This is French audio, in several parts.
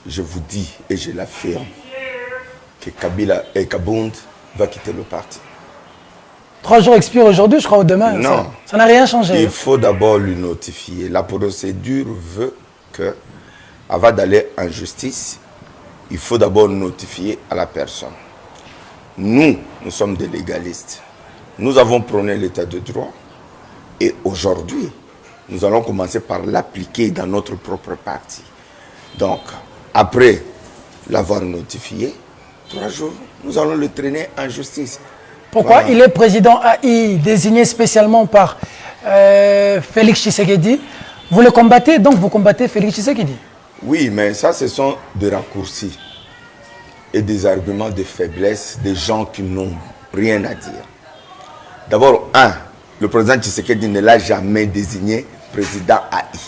je vous dis et je l'affirme que Kabila et Kabound va quitter le parti. 3 jours expirent aujourd'hui, je crois, ou demain. Non. Ça n'a rien changé. Il faut d'abord lui notifier. La procédure veut que, avant d'aller en justice, il faut d'abord notifier à la personne. Nous sommes des légalistes. Nous avons prôné l'état de droit. Et aujourd'hui, nous allons commencer par l'appliquer dans notre propre parti. Donc, après l'avoir notifié, 3 jours, nous allons le traîner en justice. Pourquoi il est président AI, désigné spécialement par Félix Tshisekedi? Vous le combattez, donc vous combattez Félix Tshisekedi? Oui, mais ça, ce sont des raccourcis et des arguments de faiblesse des gens qui n'ont rien à dire. D'abord, le président Tshisekedi ne l'a jamais désigné président AI.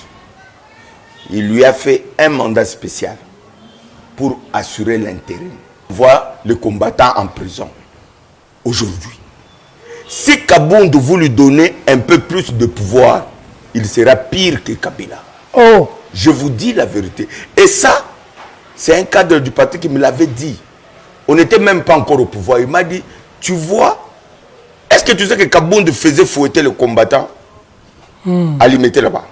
Il lui a fait un mandat spécial pour assurer l'intérim. On voit le combattant en prison. Aujourd'hui, si Kabound veut lui donner un peu plus de pouvoir, il sera pire que Kabila. Oh! Je vous dis la vérité. Et ça, c'est un cadre du parti qui me l'avait dit. On n'était même pas encore au pouvoir. Il m'a dit, tu vois, est-ce que tu sais que Kabound faisait fouetter le combattant à l'y mettre là-bas?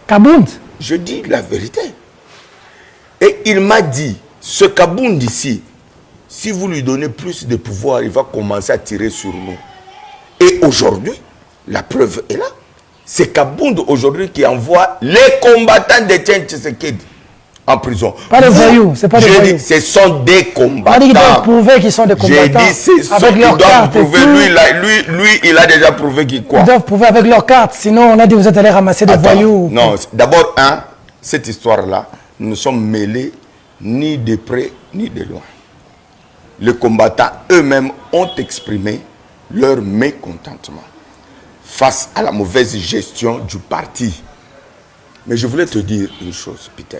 Kabound? Je dis la vérité. Et il m'a dit, ce Kabound ici, si vous lui donnez plus de pouvoir, il va commencer à tirer sur nous. Et aujourd'hui, la preuve est là. C'est Kabound aujourd'hui qui envoie les combattants d'Etienne Tshisekedi en prison. Pas des voyous, c'est pas des voyous. J'ai dit, ce sont des combattants. Ils doivent prouver qu'ils sont des combattants. J'ai dit, c'est ceux qui doivent prouver. Lui, il a déjà prouvé qu'il quoi. Ils doivent prouver avec leur carte, sinon on a dit vous êtes allé ramasser des voyous. Non, d'abord, cette histoire-là, nous ne sommes mêlés ni de près ni de loin. Les combattants eux-mêmes ont exprimé leur mécontentement face à la mauvaise gestion du parti. Mais je voulais te dire une chose, Peter.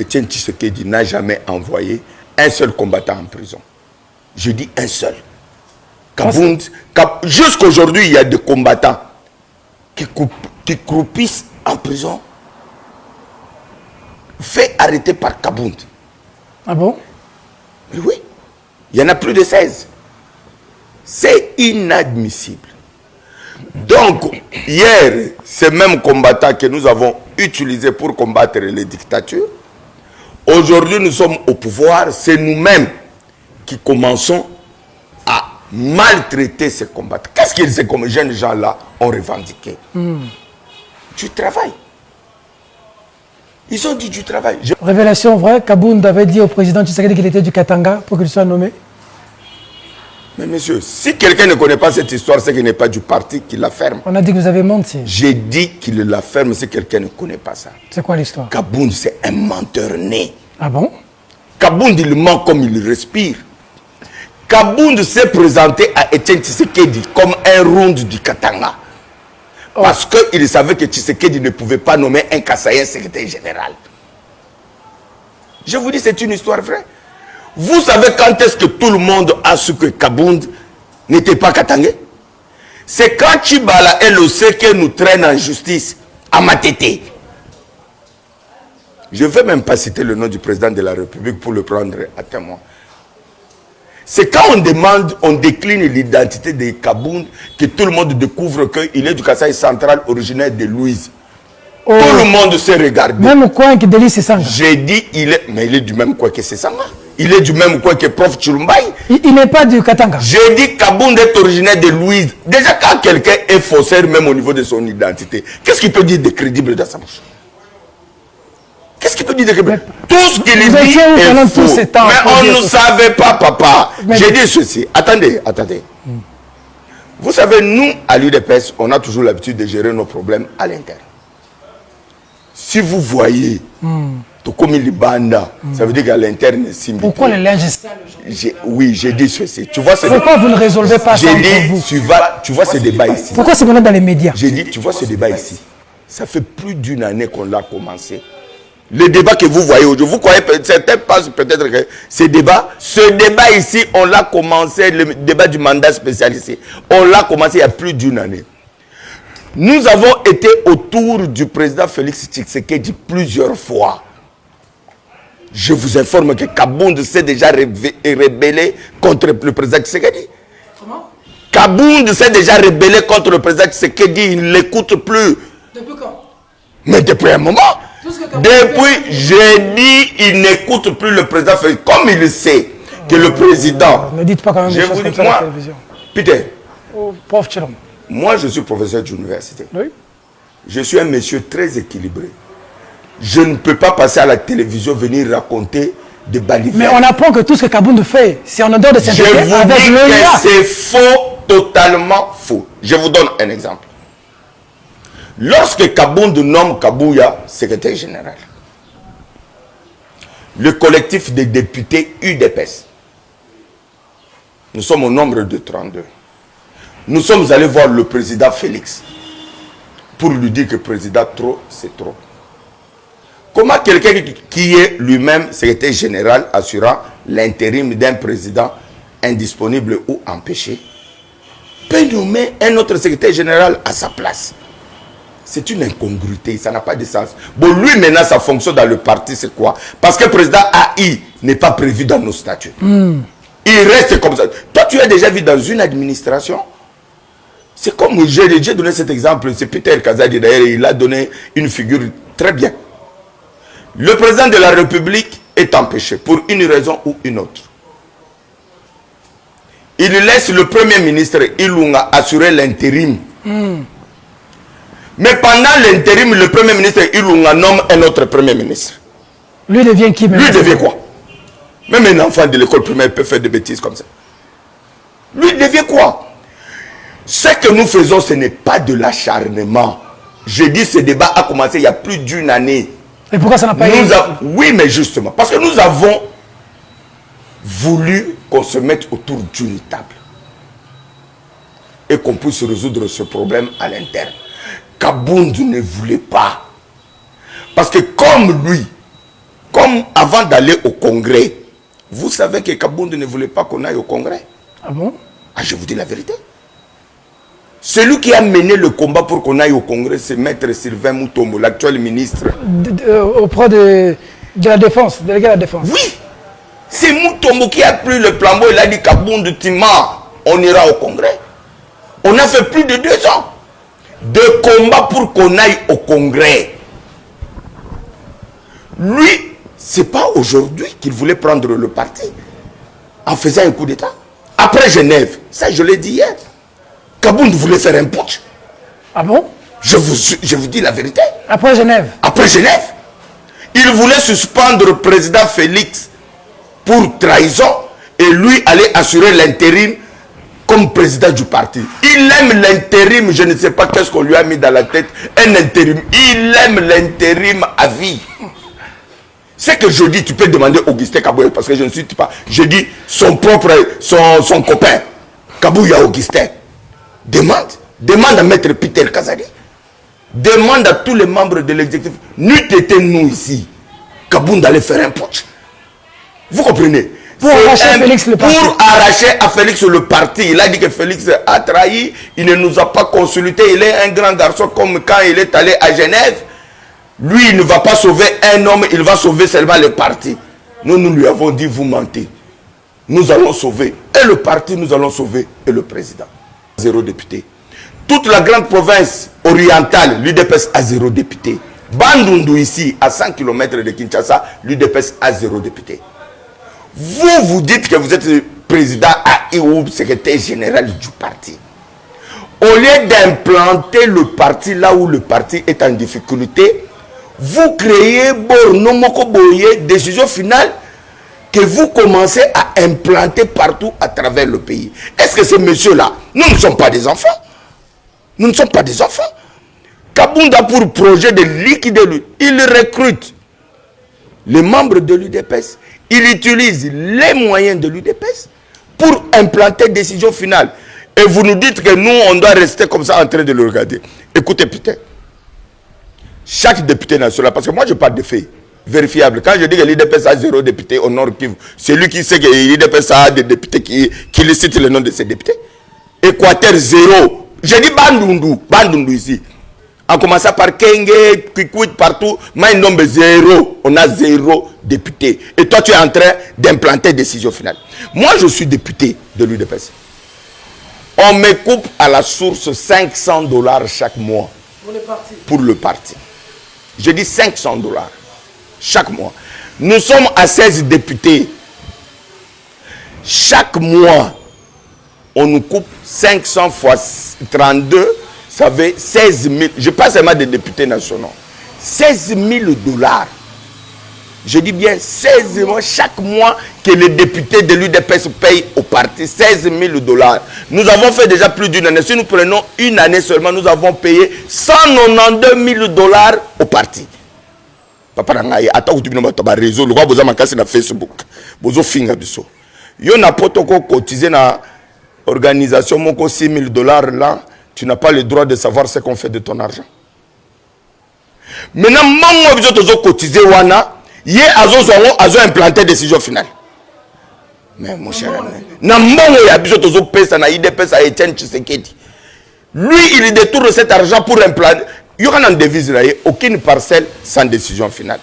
Etienne Tshisekedi n'a jamais envoyé un seul combattant en prison. Je dis un seul. Jusqu'aujourd'hui, il y a des combattants qui croupissent en prison, fait arrêter par Kabound. Ah bon? Oui. Il y en a plus de 16. C'est inadmissible. Donc, hier, ces mêmes combattants que nous avons utilisés pour combattre les dictatures, aujourd'hui, nous sommes au pouvoir, c'est nous-mêmes qui commençons à maltraiter ces combattants. Qu'est-ce que ces jeunes gens-là ont revendiqué? Du travail. Ils ont dit du travail. Révélation vraie, Kabound avait dit au président Tshisekedi qu'il était du Katanga pour qu'il soit nommé. Mais monsieur, si quelqu'un ne connaît pas cette histoire, c'est qu'il n'est pas du parti qui la ferme. On a dit que vous avez menti. J'ai dit qu'il la ferme si quelqu'un ne connaît pas ça. C'est quoi l'histoire? Kabound, c'est un menteur né. Ah bon? Kabound, il ment comme il respire. Kabound s'est présenté à Etienne Tshisekedi comme un round du Katanga. Parce qu'il savait que Tshisekedi ne pouvait pas nommer un Kassaïen secrétaire général. Je vous dis, c'est une histoire vraie. Vous savez quand est-ce que tout le monde a su que Kabound n'était pas Katangais? C'est quand Chibala et l'OC que nous traînent en justice à Matete. Je ne vais même pas citer le nom du président de la République pour le prendre à témoin. C'est quand on demande, on décline l'identité de Kabound que tout le monde découvre qu'il est du Kasaï central originaire de Louise. Tout le monde se regarde. Même coin que Delis Sessanga. J'ai dit, mais il est du même coin que Sessanga. Il est du même coin que Prof Chulumbaï. Il n'est pas du Katanga. J'ai dit Kabound est originaire de Louise. Déjà, quand quelqu'un est faussaire, même au niveau de son identité, qu'est-ce qu'il peut dire de crédible dans sa bouche? Qu'est-ce qu'il peut dire de crédible? Tout ce qu'il dit est faux. Mais on ne savait pas, papa. J'ai dit ceci. Attendez. Vous savez, nous, à l'UDPS, on a toujours l'habitude de gérer nos problèmes à l'interne. Si vous voyez, comme il banda, ça veut dire qu'à l'interne, c'est... Pourquoi le linge est sale? Oui, j'ai dit ceci. Tu vois, pourquoi vous ne résolvez pas ça entre vous? Tu vois ce débat ici. Pourquoi c'est maintenant dans les médias? J'ai dit, tu vois ce débat ici. Ça fait plus d'une année qu'on l'a commencé. Le débat que vous voyez aujourd'hui, vous croyez, certains pensent peut-être que ce débat ici, on l'a commencé, le débat du mandat spécialisé, on l'a commencé il y a plus d'une année. Nous avons été autour du président Félix Tshisekedi plusieurs fois. Je vous informe que Kabound s'est déjà rébellé contre le président Tshisekedi. Comment? Kabound s'est déjà rébellé contre le président Tshisekedi. Il ne l'écoute plus. Depuis quand? Mais depuis un moment. Depuis, j'ai dit, il n'écoute plus le président Félix. Comme il sait que le président... Ne dites pas quand même je des choses vous comme dis, ça à la moi, télévision. Peter, Oh, prof Chilom. moi je suis professeur d'université. Oui. Je suis un monsieur très équilibré. Je ne peux pas passer à la télévision venir raconter des balivernes. Mais on apprend que tout ce que Kabound fait, c'est en dehors de Je s'intégrer vous avec dis l'OIA. que c'est faux, totalement faux. Je vous donne un exemple. Lorsque Kabound nomme Kabouya secrétaire général, le collectif des députés UDPS, nous sommes au nombre de 32. Nous sommes allés voir le président Félix pour lui dire que président trop, c'est trop. Comment quelqu'un qui est lui-même secrétaire général assurant l'intérim d'un président indisponible ou empêché peut nommer un autre secrétaire général à sa place? C'est une incongruité, ça n'a pas de sens. Bon, lui maintenant, sa fonction dans le parti, c'est quoi? Parce que le président AI n'est pas prévu dans nos statuts. Il reste comme ça. Toi, tu as déjà vu dans une administration? C'est comme j'ai donné cet exemple, c'est Peter Kazadi d'ailleurs, il a donné une figure très bien. Le président de la République est empêché pour une raison ou une autre. Il laisse le premier ministre Ilunga assurer l'intérim. Mais pendant l'intérim, le premier ministre Ilunga nomme un autre premier ministre. Lui devient qui maintenant? Lui devient quoi? Même un enfant de l'école primaire peut faire des bêtises comme ça. Lui devient quoi? Ce que nous faisons, ce n'est pas de l'acharnement. Je dis, ce débat a commencé il y a plus d'une année. Et pourquoi ça n'a pas été? Oui, mais justement, parce que nous avons voulu qu'on se mette autour d'une table et qu'on puisse résoudre ce problème à l'interne. Kabound ne voulait pas. Parce que comme lui, comme avant d'aller au Congrès, vous savez que Kabound ne voulait pas qu'on aille au Congrès. Ah bon? Ah, je vous dis la vérité. Celui qui a mené le combat pour qu'on aille au Congrès, c'est Maître Sylvain Mutombo, l'actuel ministre. Auprès de la défense, délégué à la défense. Oui, c'est Mutombo qui a pris le flambeau. Il a dit Kabound Tima, on ira au Congrès. On a fait plus de 2 ans de combat pour qu'on aille au Congrès. Lui, c'est pas aujourd'hui qu'il voulait prendre le parti en faisant un coup d'État. Après Genève, ça je l'ai dit hier, Kabound voulait faire un putsch. Ah bon? Je vous dis la vérité. Après Genève. Après Genève, il voulait suspendre le président Félix pour trahison et lui aller assurer l'intérim comme président du parti. Il aime l'intérim, je ne sais pas qu'est-ce qu'on lui a mis dans la tête, un intérim. Il aime l'intérim à vie. C'est que je dis, tu peux demander Augustin Kabouya, parce que je ne suis pas. Je dis son propre, son copain, Kabouya Augustin. Demande à Maître Peter Kazadi. Demande à tous les membres de l'exécutif. N'eût été nous ici, Kabound allait faire un putsch. Vous comprenez? Pour arracher Félix le parti. Pour arracher à Félix le parti. Il a dit que Félix a trahi. Il ne nous a pas consulté. Il est un grand garçon comme quand il est allé à Genève. Lui, il ne va pas sauver un homme. Il va sauver seulement le parti. Nous lui avons dit, vous mentez. Nous allons sauver. Et le parti, nous allons sauver. Et le président. 0 député. Toute la grande province orientale, l'UDPS a 0 député. Bandundu ici, à 100 km de Kinshasa, l'UDPS a 0 député. Vous dites que vous êtes le président AI ou secrétaire général du parti. Au lieu d'implanter le parti là où le parti est en difficulté, vous créez décision finale que vous commencez à implanter partout à travers le pays. Est-ce que ces messieurs-là, nous ne sommes pas des enfants? Nous ne sommes pas des enfants. Kabound a pour projet de liquider lui. Il recrute les membres de l'UDPS. Il utilise les moyens de l'UDPS pour implanter décision finale. Et vous nous dites que nous, on doit rester comme ça en train de le regarder. Écoutez, putain. Chaque député national, parce que moi je parle de faits vérifiables. Quand je dis que l'UDPS a 0 député au Nord Kivu, c'est lui qui sait que l'UDPS a des députés qui lui cite le nom de ses députés. Équateur 0. Je dis Bandundu ici. En commençant par Kenge, Kikwit, partout, nombre zéro. On a 0 député. Et toi, tu es en train d'implanter décision finale. Moi, je suis député de l'UDPS. On me coupe à la source $500 chaque mois pour le parti. Je dis $500 chaque mois. Nous sommes à 16 députés. Chaque mois, on nous coupe 500 fois 32, ça fait 16 000. Je parle seulement des députés nationaux. $16 000. Je dis bien 16 mois, chaque mois que les députés de l'UDPS payent au parti, $16 000. Nous avons fait déjà plus d'une année. Si nous prenons une année seulement, nous avons payé $192 000 au parti. Papa Nangaye, attends, tu as réseau, le roi Bozama Kassi na Facebook. Bozo finga biso. Yo na potoko cotisé na organisation moko $6 000 là, tu n'as pas le droit de savoir ce qu'on fait de ton argent. Maintenant, mango biso tozo cotisé wana. Yé azo implanté décision finale. Mais mon cher ami, Namongo ya biso tozo pesa na IDPS à Etienne Tshisekedi. Lui, il détourne cet argent pour implanter. Il y aura une devise là, aucune parcelle sans décision finale.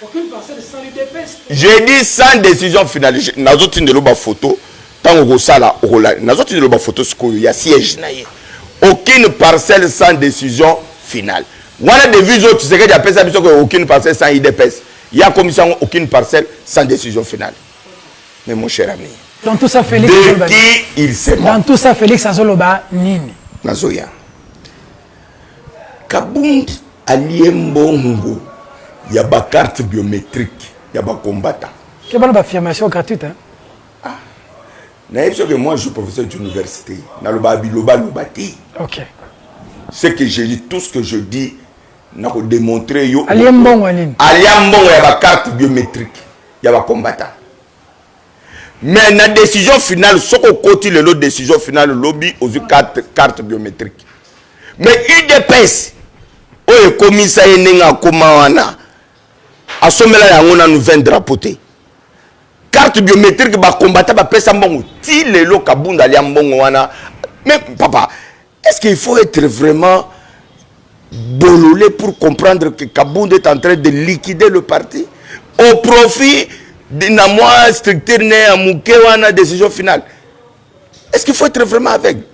Aucune parcelle sans l'UDPS. J'ai dit sans décision finale. Nazo tinde loba photo. Tant que ça là, nazo tinde loba photo il y a siège na ye. Aucune parcelle sans décision finale. Voilà devise où Tshisekedi appelle ça biso aucune parcelle sans IDPS. Il y a commission aucune parcelle sans décision finale. Mais mon cher ami, dans tout ça, Félix, de qui il s'est mort? Dans tout ça, Félix Azoloba, Nini. Nazoya. Kabund Aliembongo, il y a des cartes biométriques, il y a des combattants. Quelle bonne affirmation gratuite, hein? Ah. Que moi, je suis professeur d'université. Ok. Ce que je dis, tout ce que je dis, n'a pas démontré. Aliembongo, il y a des cartes biométriques, il y a des combattants. Mais la décision finale, ce qu'on continue la décision finale, le lobby aux cartes biométriques. Mais UDPS, le commissaire Nenga Komawana, a sommet là, on a nous 20 drapotés. Carte biométrique, bah combattant, bah pesa mbongo. Ti le lo kabunda liambongo wana. Mais papa, est-ce qu'il faut être vraiment bololé pour comprendre que Kabunda est en train de liquider le parti au profit d'une moi structure à Moukewana décision finale? Est-ce qu'il faut être vraiment aveugle?